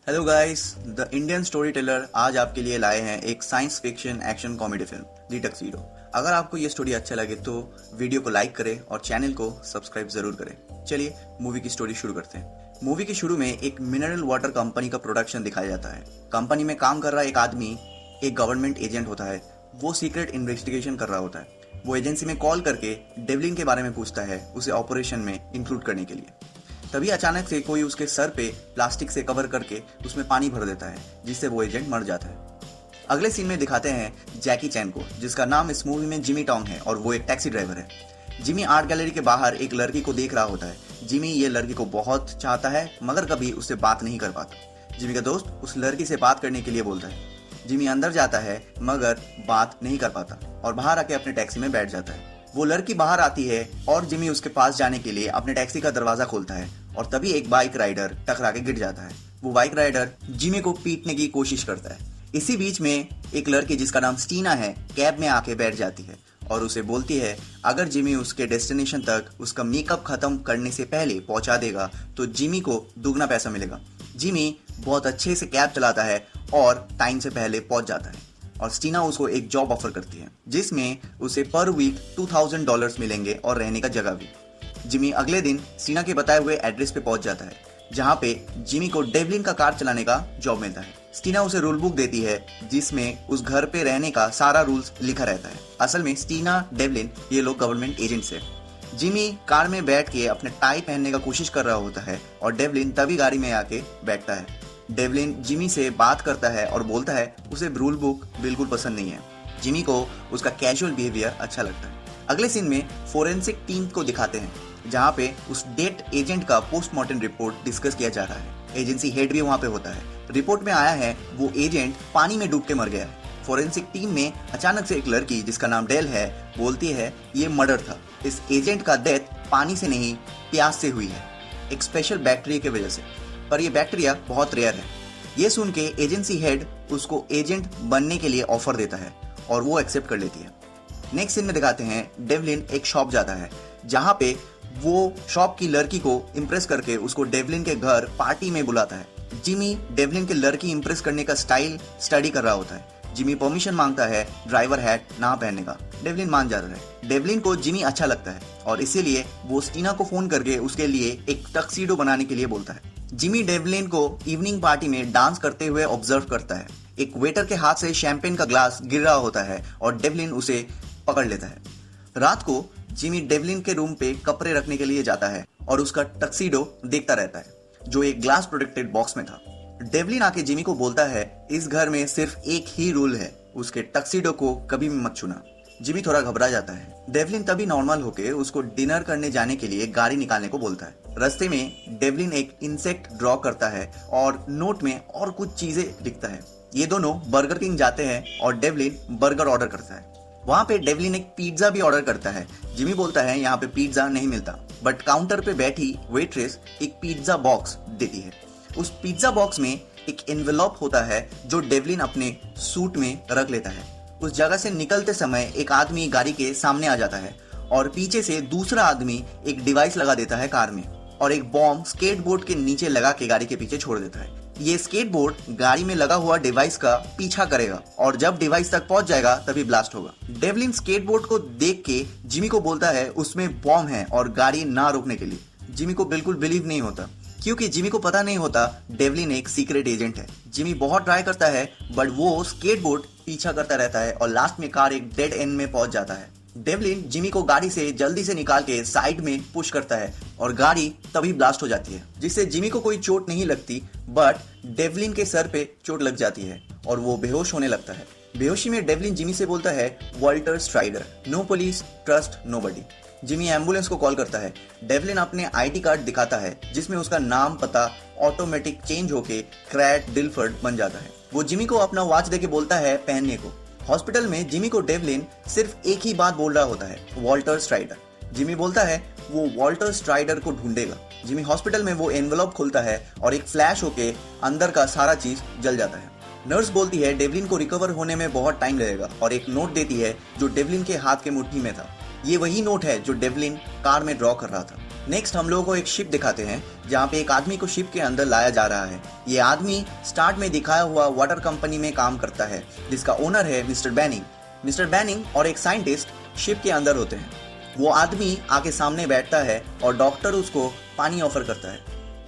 Hello guys, the Indian story teller आज आपके लिए लाए हैं एक science fiction action comedy film the Tuxedo. अगर आपको ये स्टोरी अच्छा लगे तो वीडियो को लाइक करें और चैनल को सब्सक्राइब जरूर करें। चलिए मूवी की स्टोरी शुरू करते हैं। मूवी के शुरू में एक मिनरल वाटर कंपनी का प्रोडक्शन दिखाया जाता है। कंपनी में काम कर रहा एक आदमी एक गवर्नमेंट एजेंट होता है। वो सीक्रेट इन्वेस्टिगेशन कर रहा होता है। वो एजेंसी में कॉल करके डेवलिन के बारे में पूछता है, उसे ऑपरेशन में इंक्लूड करने के लिए। तभी अचानक से कोई उसके सर पे प्लास्टिक से कवर करके उसमें पानी भर देता है, जिससे वो एजेंट मर जाता है। अगले सीन में दिखाते हैं जैकी चैन को, जिसका नाम इस मूवी में जिमी टोंग है और वो एक टैक्सी ड्राइवर है। जिमी आर्ट गैलरी के बाहर एक लड़की को देख रहा होता है। जिमी ये लड़की को बहुत चाहता है मगर कभी उससे बात नहीं कर पाता। जिमी का दोस्त उस लड़की से बात करने के लिए बोलता है। जिमी अंदर जाता है मगर बात नहीं कर पाता और बाहर आके अपने टैक्सी में बैठ जाता है। वो लड़की बाहर आती है और जिमी उसके पास जाने के लिए अपने टैक्सी का दरवाजा खोलता है और तभी एक बाइक राइडर टकरा के गिर जाता है। वो बाइक राइडर जिमी को पीटने की कोशिश करता है। इसी बीच में एक लड़की जिसका नाम स्टीना है कैब में आके बैठ जाती है और उसे बोलती है अगर जिमी उसके डेस्टिनेशन तक उसका मेकअप खत्म करने से पहले पहुंचा देगा तो जिमी को दुगना पैसा मिलेगा। जिमी बहुत अच्छे से कैब चलाता है और टाइम से पहले पहुंच जाता है और स्टीना उसको एक जॉब ऑफर करती है जिसमें उसे पर वीक $2000 मिलेंगे और रहने का जगह भी। जिमी अगले दिन स्टीना के बताए हुए एड्रेस पे पहुंच जाता है जहां पे जिमी को डेवलिन का कार चलाने का जॉब मिलता है। स्टीना उसे रूल बुक देती है जिसमें उस घर पे रहने का सारा रूल्स लिखा रहता है। असल में स्टीना, डेवलिन ये लोग गवर्नमेंट एजेंट्स है। जिमी कार में बैठ के अपने टाई पहनने का कोशिश कर रहा होता है और डेवलिन तभी गाड़ी में आके बैठता है। डेवलिन जिमी से बात करता है और बोलता है उसे रूल बुक बिल्कुल पसंद नहीं है। जिमी को उसका कैजुअल बिहेवियर अच्छा लगता है। अगले सीन में फोरेंसिक टीम को दिखाते हैं जहां पे उस डेड एजेंट का पोस्टमार्टम रिपोर्ट डिस्कस किया जा रहा है। एजेंसी हेड भी वहां पे होता है। रिपोर्ट में आया है वो एजेंट पानी में डूब के मर गया है। फोरेंसिक टीम में अचानक से एक लड़की जिसका नाम डेल है बोलती है ये मर्डर था। इस एजेंट का डेथ पानी से नहीं प्यास से हुई है, एक स्पेशल बैक्टीरिया की वजह से, पर यह बैक्टीरिया बहुत रेयर है। ये सुन के एजेंसी हेड उसको एजेंट बनने के लिए ऑफर देता है और वो एक्सेप्ट कर लेती है। नेक्स्ट सीन में दिखाते हैं डेवलिन एक शॉप जाता है जहां पे वो शॉप की लड़की को इम्प्रेस करके उसको डेवलिन के घर पार्टी में बुलाता है। जिमी डेवलिन के लड़की इम्प्रेस करने का स्टाइल स्टडी कर रहा होता है। जिमी परमिशन मांगता है ड्राइवर हैट ना पहनने का। डेवलिन मान जाता है। डेवलिन को जिमी अच्छा लगता है और इसीलिए वो स्टीना को फोन करके उसके लिए एक टक्सीडो बनाने के लिए बोलता है। जिमी डेवलिन को इवनिंग पार्टी में डांस करते हुए ऑब्जर्व करता है। एक वेटर के हाथ से शैंपेन का ग्लास गिर रहा होता है और डेवलिन उसे पकड़ लेता है। रात को जिमी डेवलिन के रूम पे कपड़े रखने के लिए जाता है और उसका टक्सीडो देखता रहता है जो एक ग्लास प्रोटेक्टेड बॉक्स में था। डेवलिन आके जिमी को बोलता है इस घर में सिर्फ एक ही रूल है, उसके टक्सीडो को कभी मत छूना। जिमी थोड़ा घबरा जाता है। डेवलिन तभी नॉर्मल होके उसको डिनर करने जाने के लिए गाड़ी निकालने को बोलता है। रास्ते में डेवलिन एक इंसेक्ट ड्रॉ करता है और नोट में और कुछ चीजें लिखता है। ये दोनों बर्गर किंग जाते हैं और डेवलिन बर्गर ऑर्डर करता है। वहां पे डेवलिन एक पिज्जा भी ऑर्डर करता है। जिमी बोलता है यहाँ पे पिज्जा नहीं मिलता, बट काउंटर पे बैठी वेट्रेस एक पिज्जा बॉक्स देती है। उस पिज्जा बॉक्स में एक एनवेलप होता है जो डेवलिन अपने सूट में रख लेता है। उस जगह से निकलते समय एक आदमी गाड़ी के सामने आ जाता है और पीछे से दूसरा आदमी एक डिवाइस लगा देता है कार में और एक बॉम्ब स्केटबोर्ड के नीचे लगा के गाड़ी के पीछे छोड़ देता है। ये स्केटबोर्ड गाड़ी में लगा हुआ डिवाइस का पीछा करेगा और जब डिवाइस तक पहुंच जाएगा तभी ब्लास्ट होगा। डेवलिन स्केटबोर्ड को देख के जिमी को बोलता है उसमें बॉम्ब है और गाड़ी ना रोकने के लिए। जिमी को बिल्कुल बिलीव नहीं होता क्योंकि जिमी को पता नहीं होता डेवलिन एक सीक्रेट एजेंट है। जिमी बहुत ट्राई करता है बट वो स्केटबोर्ड पीछा करता रहता है और लास्ट में कार एक डेड एंड में पहुंच जाता है। डेवलिन जिमी को गाड़ी से जल्दी से निकाल के साइड में पुश करता है और गाड़ी तभी ब्लास्ट हो जाती है जिससे जिमी को कोई चोट नहीं लगती, बट डेवलिन के सर पे चोट लग जाती है और वो बेहोश होने लगता है। बेहोशी में डेवलिन जिमी से बोलता है Walter Strider, no police trust nobody. Jimmy ambulance को कॉल करता है। डेवलिन अपने आईडी कार्ड दिखाता है जिसमें उसका नाम पता ऑटोमेटिक चेंज होके क्रैड डिलफर्ड बन जाता है। वो जिमी को अपना वॉच देके बोलता है पहनने को। हॉस्पिटल में जिमी को डेवलिन सिर्फ एक ही बात बोल रहा होता है, वॉल्टर स्ट्राइडर। जिमी बोलता है वो वॉल्टर स्ट्राइडर को ढूंढेगा। जिमी हॉस्पिटल में वो एनवेलप खोलता है और एक फ्लैश होके अंदर का सारा चीज जल जाता है। नर्स बोलती है डेवलिन को रिकवर होने में बहुत टाइम लगेगा और एक नोट देती है जो डेवलिन के हाथ के मुट्ठी में था। ये वही नोट है जो डेवलिन कार में ड्रॉ कर रहा था। नेक्स्ट हम लोगों को एक शिप दिखाते हैं जहाँ पे एक आदमी को शिप के अंदर लाया जा रहा है। ये आदमी स्टार्ट में दिखाया हुआ वाटर कंपनी में काम करता है जिसका ओनर है मिस्टर बैनिंग। मिस्टर बैनिंग और एक साइंटिस्ट शिप के अंदर होते हैं। वो आदमी आके सामने बैठता है और डॉक्टर उसको पानी ऑफर करता है।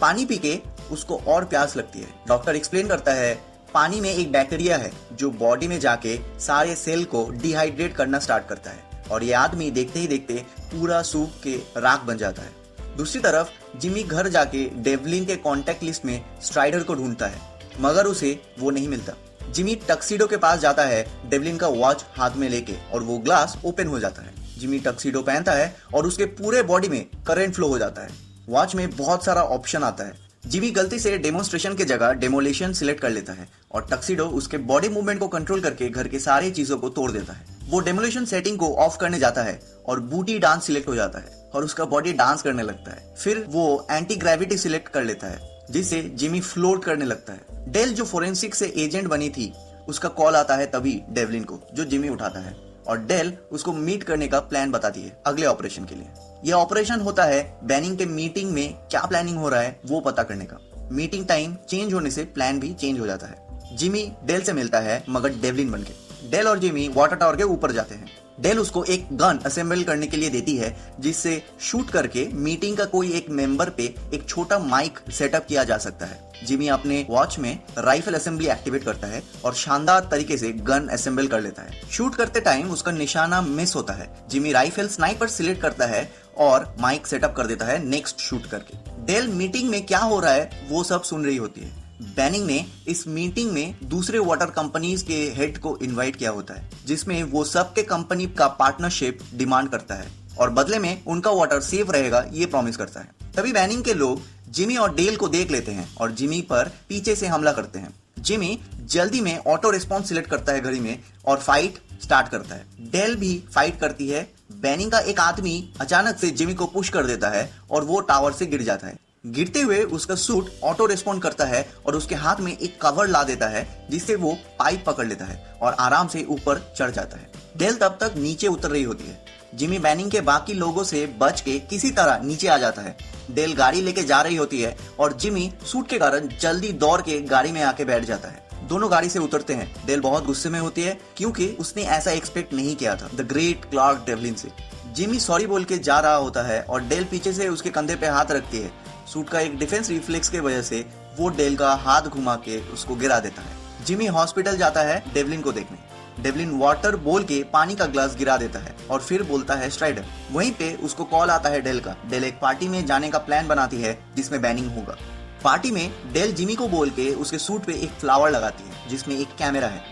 पानी पी के उसको और प्यास लगती है। डॉक्टर एक्सप्लेन करता है पानी में एक बैक्टीरिया है जो बॉडी में जाके सारे सेल को डिहाइड्रेट करना स्टार्ट करता है और ये आदमी देखते ही देखते पूरा सूख के राख बन जाता है। दूसरी तरफ जिमी घर जाके डेवलिन के कॉन्टेक्ट लिस्ट में स्ट्राइडर को ढूंढता है मगर उसे वो नहीं मिलता। जिमी टक्सीडो के पास जाता है डेवलिन का वॉच हाथ में लेके और वो ग्लास ओपन हो जाता है। जिमी टक्सीडो पहनता है और उसके पूरे बॉडी में करंट फ्लो हो जाता है। वॉच में बहुत सारा ऑप्शन आता है। जिमी गलती से डेमोन्स्ट्रेशन की जगह डेमोलेशन सिलेक्ट कर लेता है और टक्सीडो उसके बॉडी मूवमेंट को कंट्रोल करके घर के सारी चीजों को तोड़ देता है। वो डेमोलेशन सेटिंग को ऑफ करने जाता है और बूटी डांस सिलेक्ट हो जाता है और उसका बॉडी डांस करने लगता है। फिर वो एंटी ग्रेविटी सिलेक्ट कर लेता है जिससे जिमी फ्लोट करने लगता है। डेल जो फोरेंसिक से एजेंट बनी थी उसका कॉल आता है तभी डेवलिन को, जो जिमी उठाता है और डेल उसको मीट करने का प्लान बताती है अगले ऑपरेशन के लिए। यह ऑपरेशन होता है बैनिंग के मीटिंग में क्या प्लानिंग हो रहा है वो पता करने का। मीटिंग टाइम चेंज होने से प्लान भी चेंज हो जाता है। जिमी डेल से मिलता है मगर डेवलिन बनके। डेल और जिमी वाटर टावर के ऊपर जाते हैं। डेल उसको एक गन असेंबल करने के लिए देती है जिससे शूट करके मीटिंग का कोई एक मेंबर पे एक छोटा माइक सेटअप किया जा सकता है। जिमी अपने वॉच में राइफल असेंबली एक्टिवेट करता है और शानदार तरीके से गन असेंबल कर लेता है। शूट करते टाइम उसका निशाना मिस होता है। जिमी राइफल स्नाइपर सिलेक्ट करता है और माइक सेटअप कर देता है नेक्स्ट शूट करके। डेल मीटिंग में क्या हो रहा है वो सब सुन रही होती है। बैनिंग ने इस मीटिंग में दूसरे वाटर कंपनीज के हेड को इनवाइट किया होता है जिसमें वो सबके कंपनी का पार्टनरशिप डिमांड करता है और बदले में उनका वाटर सेफ रहेगा ये प्रॉमिस करता है। तभी बैनिंग के लोग जिमी और डेल को देख लेते हैं और जिमी पर पीछे से हमला करते हैं। जिमी जल्दी में ऑटो रिस्पॉन्स सिलेक्ट करता है घड़ी में और फाइट स्टार्ट करता है। डेल भी फाइट करती है। बैनिंग का एक आदमी अचानक से जिमी को पुश कर देता है और वो टावर से गिर जाता है। गिरते हुए उसका सूट ऑटो रिस्पॉन्ड करता है और उसके हाथ में एक कवर ला देता है जिससे वो पाइप पकड़ लेता है और आराम से ऊपर चढ़ जाता है। डेल तब तक नीचे उतर रही होती है। जिमी बैनिंग के बाकी लोगों से बच के किसी तरह नीचे आ जाता है। डेल गाड़ी लेके जा रही होती है और जिमी सूट के कारण जल्दी दौड़ के गाड़ी में आके बैठ जाता है। दोनों गाड़ी से उतरते हैं। डेल बहुत गुस्से में होती है क्योंकि उसने ऐसा एक्सपेक्ट नहीं किया था द ग्रेट क्लार्क डेवलिन से। जिमी सॉरी बोल के जा रहा होता है और डेल पीछे से उसके कंधे पे हाथ रखती है। सूट का एक डिफेंस रिफ्लेक्स के वजह से वो डेल का हाथ घुमा के उसको गिरा देता है। जिमी हॉस्पिटल जाता है डेवलिन को देखने। डेवलिन वाटर बोल के पानी का ग्लास गिरा देता है और फिर बोलता है स्ट्राइडर। वहीं पे उसको कॉल आता है डेल का। डेल एक पार्टी में जाने का प्लान बनाती है जिसमें बैनिंग होगा। पार्टी में डेल जिमी को बोल के उसके सूट पे एक फ्लावर लगाती है जिसमें एक कैमरा है।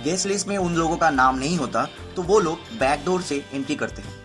गेस्ट लिस्ट में उन लोगों का नाम नहीं होता तो वो लोग बैक डोर से एंट्री करते हैं।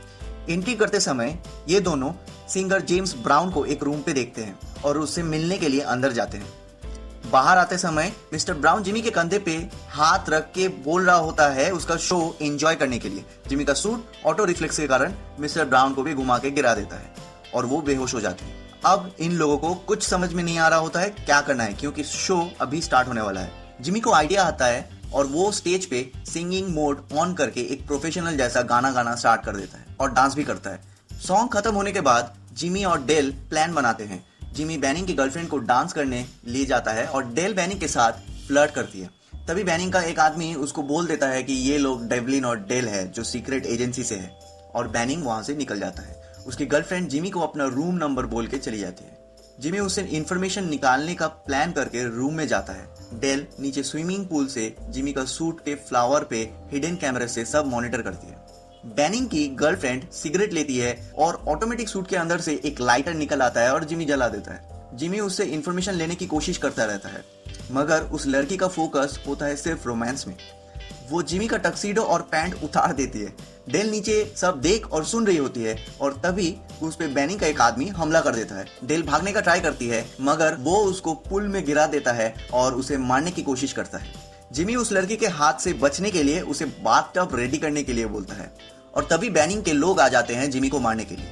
एंट्री करते समय ये दोनों सिंगर जेम्स ब्राउन को एक रूम पे देखते हैं और उससे मिलने के लिए अंदर जाते हैं। बाहर आते समय मिस्टर ब्राउन जिमी के कंधे पे हाथ रख के बोल रहा होता है उसका शो एंजॉय करने के लिए। जिमी का सूट ऑटो रिफ्लेक्स के कारण मिस्टर ब्राउन को भी घुमा के गिरा देता है और वो बेहोश हो जाते हैं। अब इन लोगों को कुछ समझ में नहीं आ रहा होता है क्या करना है क्योंकि शो अभी स्टार्ट होने वाला है। जिमी को आइडिया आता है और वो स्टेज पे सिंगिंग मोड ऑन करके एक प्रोफेशनल जैसा गाना गाना स्टार्ट कर देता है और डांस भी करता है। सॉन्ग खत्म होने के बाद जिमी और डेल प्लान बनाते हैं। जिमी बैनिंग की गर्लफ्रेंड को डांस करने ले जाता है और डेल बैनिंग के साथ फ्लर्ट करती है। तभी बैनिंग का एक आदमी उसको बोल देता है कि ये लोग डेवलिन और डेल है जो सीक्रेट एजेंसी से है और बैनिंग वहां से निकल जाता है। उसकी गर्लफ्रेंड जिमी को अपना रूम नंबर बोल के चली जाती है। जिमी उससे इंफॉर्मेशन निकालने का प्लान करके रूम में जाता है। डेल नीचे स्विमिंग पूल से जिमी का सूट के फ्लावर पे हिडन कैमरे से सब मॉनिटर करती है। बैनिंग की गर्लफ्रेंड सिगरेट लेती है और ऑटोमेटिक सूट के अंदर से एक लाइटर निकल आता है और जिमी जला देता है। जिमी उससे इंफॉर्मेशन लेने की कोशिश करता रहता है मगर उस लड़की का फोकस होता है सिर्फ रोमांस में। वो जिमी का टक्सीडो और पैंट उतार देती है। डेल नीचे सब देख और सुन रही होती है और तभी उस पे बैनिंग का एक आदमी हमला कर देता है। डेल भागने का ट्राई करती है मगर वो उसको पुल में गिरा देता है और उसे मारने की कोशिश करता है। जिमी उस लड़की के हाथ से बचने के लिए उसे बाथटब रेडी करने के लिए बोलता है और तभी बैनिंग के लोग आ जाते हैं जिमी को मारने के लिए।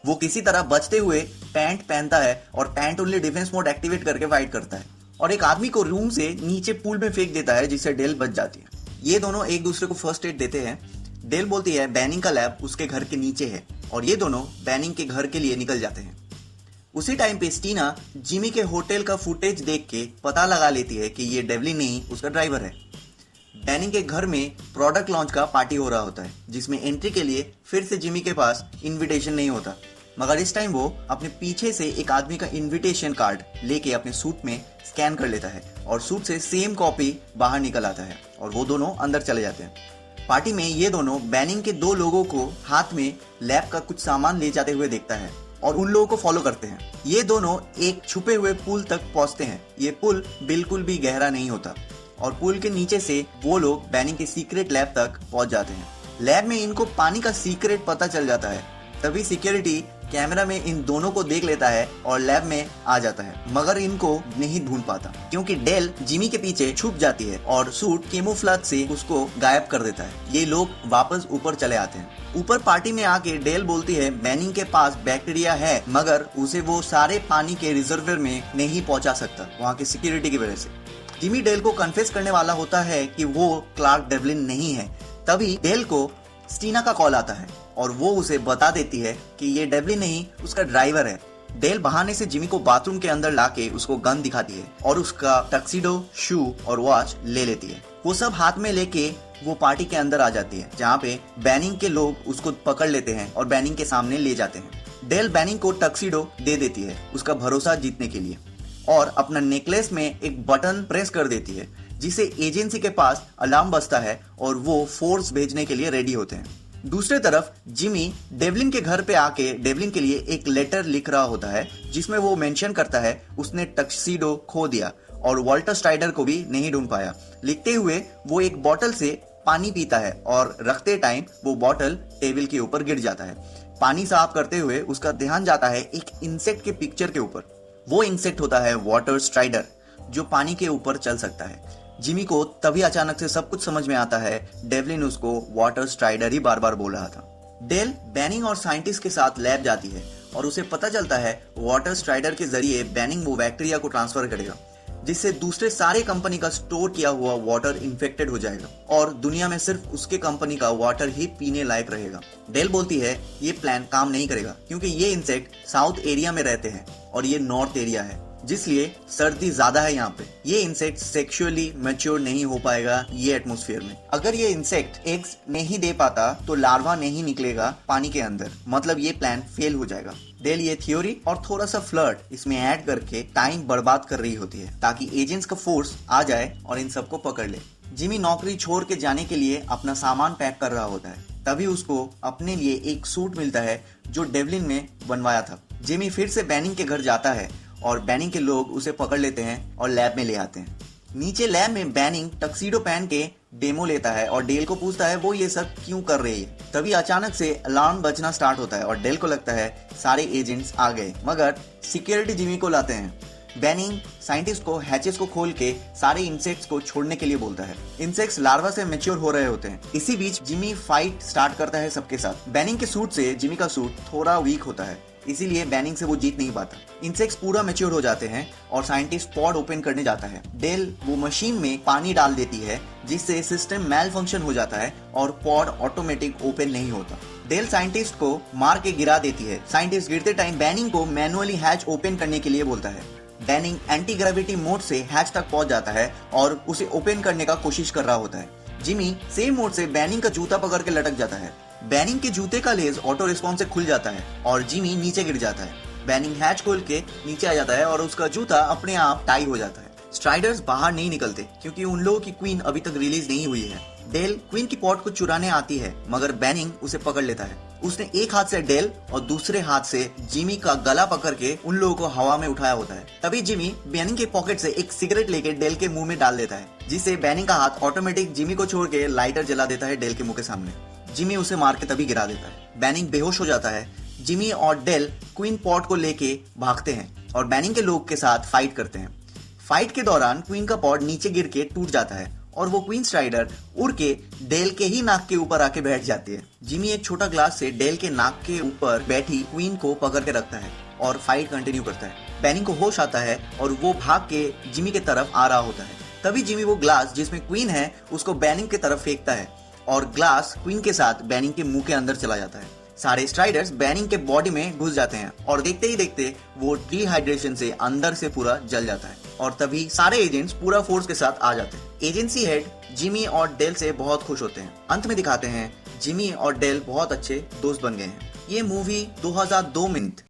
वो किसी तरह बचते हुए पैंट पहनता है और pant only defence mode activate करके फाइट करता है और एक आदमी को रूम से नीचे पूल में फेंक देता है जिससे डेल बच जाती है। ये दोनों एक दूसरे को फर्स्ट एड देते हैं। डेल बोलती है बैनिंग का लैब उसके घर के नीचे है और ये दोनों बैनिंग के घर के लिए निकल जाते हैं। उसी टाइम पे स्टीना जिमी के होटल का फुटेज देख के पता लगा लेती है कि ये डेवलिन नहीं उसका ड्राइवर है। बैनिंग के घर में प्रोडक्ट लॉन्च का पार्टी हो रहा होता है, जिसमें एंट्री के लिए फिर से जिमी के पास इनविटेशन नहीं होता, मगर इस टाइम वो अपने पीछे से एक आदमी का इनविटेशन कार्ड लेके अपने सूट में स्कैन कर लेता है और सूट से सेम कॉपी बाहर निकल आता है और वो दोनों अंदर चले जाते हैं। पार्टी में ये दोनों बैनिंग के 2 लोगों को हाथ में लैब का कुछ सामान ले जाते हुए देखता है और उन लोगों को फॉलो करते हैं। ये दोनों एक छुपे हुए पुल तक पहुंचते हैं। ये पुल बिल्कुल भी गहरा नहीं होता और पुल के नीचे से वो लोग बैनिंग के सीक्रेट लैब तक पहुंच जाते हैं। लैब में इनको पानी का सीक्रेट पता चल जाता है। तभी सिक्योरिटी कैमरा में इन दोनों को देख लेता है और लैब में आ जाता है, मगर इनको नहीं ढूंढ पाता क्योंकि डेल जिमी के पीछे छुप जाती है और सूट कैमोफ्लेज से उसको गायब कर देता है। ये लोग वापस ऊपर चले आते हैं। ऊपर पार्टी में आके डेल बोलती है बैनिंग के पास बैक्टीरिया है, मगर उसे वो सारे पानी के रिजर्वर में नहीं पहुंचा सकता वहाँ की सिक्योरिटी की वजह से। जिमी डेल को कन्फेस करने वाला होता है कि वो क्लार्क डेवलिन नहीं है। तभी डेल को स्टीना का कॉल आता है और वो उसे बता देती है कि ये डेवलिन नहीं उसका ड्राइवर है। डेल बहाने से जिमी को बाथरूम के अंदर लाके उसको गन दिखाती है और उसका टक्सीडो, शू और वॉच ले लेती है। वो सब हाथ में लेके वो पार्टी के अंदर आ जाती है, जहाँ पे बैनिंग के लोग उसको पकड़ लेते हैं और बैनिंग के सामने ले जाते हैं। डेल बैनिंग को टक्सीडो दे देती है उसका भरोसा जीतने के लिए और अपना नेकलेस में एक बटन प्रेस कर देती है, जिसे एजेंसी के पास अलार्म बजता है और वो फोर्स भेजने के लिए रेडी होते हैं। दूसरे तरफ जिमी डेवलिन के घर पे आके डेवलिन के लिए एक लेटर लिख रहा होता है, जिसमें वो मेंशन करता है उसने टक्सीडो खो दिया और वॉल्टर स्ट्राइडर को भी नहीं ढूंढ पाया। लिखते हुए वो एक बोतल से पानी पीता है और रखते टाइम वो बोतल टेबल के ऊपर गिर जाता है। पानी साफ करते हुए उसका ध्यान जाता है एक इंसेक्ट के पिक्चर के ऊपर। वो इंसेक्ट होता है वाटर स्ट्राइडर, जो पानी के ऊपर चल सकता है। जिमी को तभी अचानक से सब कुछ समझ में आता है, डेवलिन उसको वाटर स्ट्राइडर ही बार बार बोल रहा था। डेल बैनिंग और साइंटिस्ट के साथ लैब जाती है और उसे पता चलता है वाटर स्ट्राइडर के जरिए बैनिंग वो बैक्टीरिया को ट्रांसफर करेगा, जिससे दूसरे सारे कंपनी का स्टोर किया हुआ वाटर इन्फेक्टेड हो जाएगा और दुनिया में सिर्फ उसके कंपनी का वाटर ही पीने लायक रहेगा। डेल बोलती है ये प्लान काम नहीं करेगा क्योंकि ये इंसेक्ट साउथ एरिया में रहते हैं और ये नॉर्थ एरिया है, जिसलिए सर्दी ज्यादा है यहाँ पे। ये इंसेक्ट सेक्सुअली मैच्योर नहीं हो पाएगा ये एटमॉस्फेयर में। अगर ये इंसेक्ट एग्स नहीं दे पाता तो लार्वा नहीं निकलेगा पानी के अंदर, मतलब ये प्लान फेल हो जाएगा। डेल ये थ्योरी और थोड़ा सा फ्लर्ट इसमें ऐड करके टाइम बर्बाद कर रही होती है ताकि एजेंट्स का फोर्स आ जाए और इन सबको पकड़ ले। जिमी नौकरी छोड़ के जाने के लिए अपना सामान पैक कर रहा होता है। तभी उसको अपने लिए एक सूट मिलता है जो डेवलिन में बनवाया था। जिमी फिर से बैनिंग के घर जाता है और बैनिंग के लोग उसे पकड़ लेते हैं और लैब में ले आते हैं। नीचे लैब में बैनिंग टक्सीडो पहन के डेमो लेता है और डेल को पूछता है वो ये सब क्यों कर रही है। तभी अचानक से अलार्म बजना स्टार्ट होता है और डेल को लगता है सारे एजेंट्स आ गए, मगर सिक्योरिटी जिमी को लाते हैं। बैनिंग साइंटिस्ट को हैचेस को खोल के सारे इंसेक्ट्स को छोड़ने के लिए बोलता है। इंसेक्ट्स लार्वा से मैच्योर हो रहे होते हैं। इसी बीच जिमी फाइट स्टार्ट करता है सबके साथ। बैनिंग के सूट से जिमी का सूट थोड़ा वीक होता है, इसीलिए बैनिंग से वो जीत नहीं पाता। इंसेक्ट्स पूरा मैच्योर हो जाते हैं और साइंटिस्ट पॉड ओपन करने जाता है। डेल वो मशीन में पानी डाल देती है, जिससे सिस्टम मैल फंक्शन हो जाता है और पॉड ऑटोमेटिक ओपन नहीं होता। डेल साइंटिस्ट को मार के गिरा देती है। साइंटिस्ट गिरते टाइम बैनिंग को मैनुअली हैच ओपन करने के लिए बोलता है। बैनिंग एंटी ग्रेविटी मोड से हैच तक पहुंच जाता है और उसे ओपन करने का कोशिश कर रहा होता है। जिमी सेम मोड से बैनिंग का जूता पकड़ के लटक जाता है। बैनिंग के जूते का लेस ऑटो रिस्पॉन्स से खुल जाता है और जिमी नीचे गिर जाता है। बैनिंग हैच खोल के नीचे आ जाता है और उसका जूता अपने आप टाई हो जाता है। स्ट्राइडर्स बाहर नहीं निकलते क्योंकि उन लोगों की क्वीन अभी तक रिलीज नहीं हुई है। डेल क्वीन की पॉट को चुराने आती है, मगर बैनिंग उसे पकड़ लेता है। उसने एक हाथ से डेल और दूसरे हाथ से जिमी का गला पकड़ के उन लोगों को हवा में उठाया होता है। तभी जिमी बैनिंग के पॉकेट से एक सिगरेट लेके डेल के मुंह में डाल देता है, जिससे बैनिंग का हाथ ऑटोमेटिक जिमी को छोड़ के लाइटर जला देता है डेल के मुंह के सामने। जिमी उसे मार के तभी गिरा देता है। बैनिंग बेहोश हो जाता है। जिमी और डेल क्वीन पॉट को लेके भागते हैं और बैनिंग के लोग के साथ फाइट करते हैं। फाइट के दौरान क्वीन का पॉट नीचे गिर के टूट जाता है और वो क्वीन स्ट्राइडर उड़ के डेल के ही नाक के ऊपर आके बैठ जाती है। जिमी एक छोटा ग्लास से डेल के नाक के ऊपर बैठी क्वीन को पकड़ के रखता है और फाइट कंटिन्यू करता है। बैनिंग को होश आता है और वो भाग के जिमी के तरफ आ रहा होता है। तभी जिमी वो ग्लास जिसमें क्वीन है उसको बैनिंग की तरफ फेंकता है और ग्लास क्वीन के साथ बैनिंग के मुंह के अंदर चला जाता है। सारे स्ट्राइडर्स बैनिंग के बॉडी में घुस जाते हैं और देखते ही देखते वो डिहाइड्रेशन से अंदर से पूरा जल जाता है और तभी सारे एजेंट्स पूरा फोर्स के साथ आ जाते हैं। एजेंसी हेड जिमी और डेल से बहुत खुश होते हैं। अंत में दिखाते हैं जिमी और डेल बहुत अच्छे दोस्त बन गए हैं। ये मूवी 2002 में थी।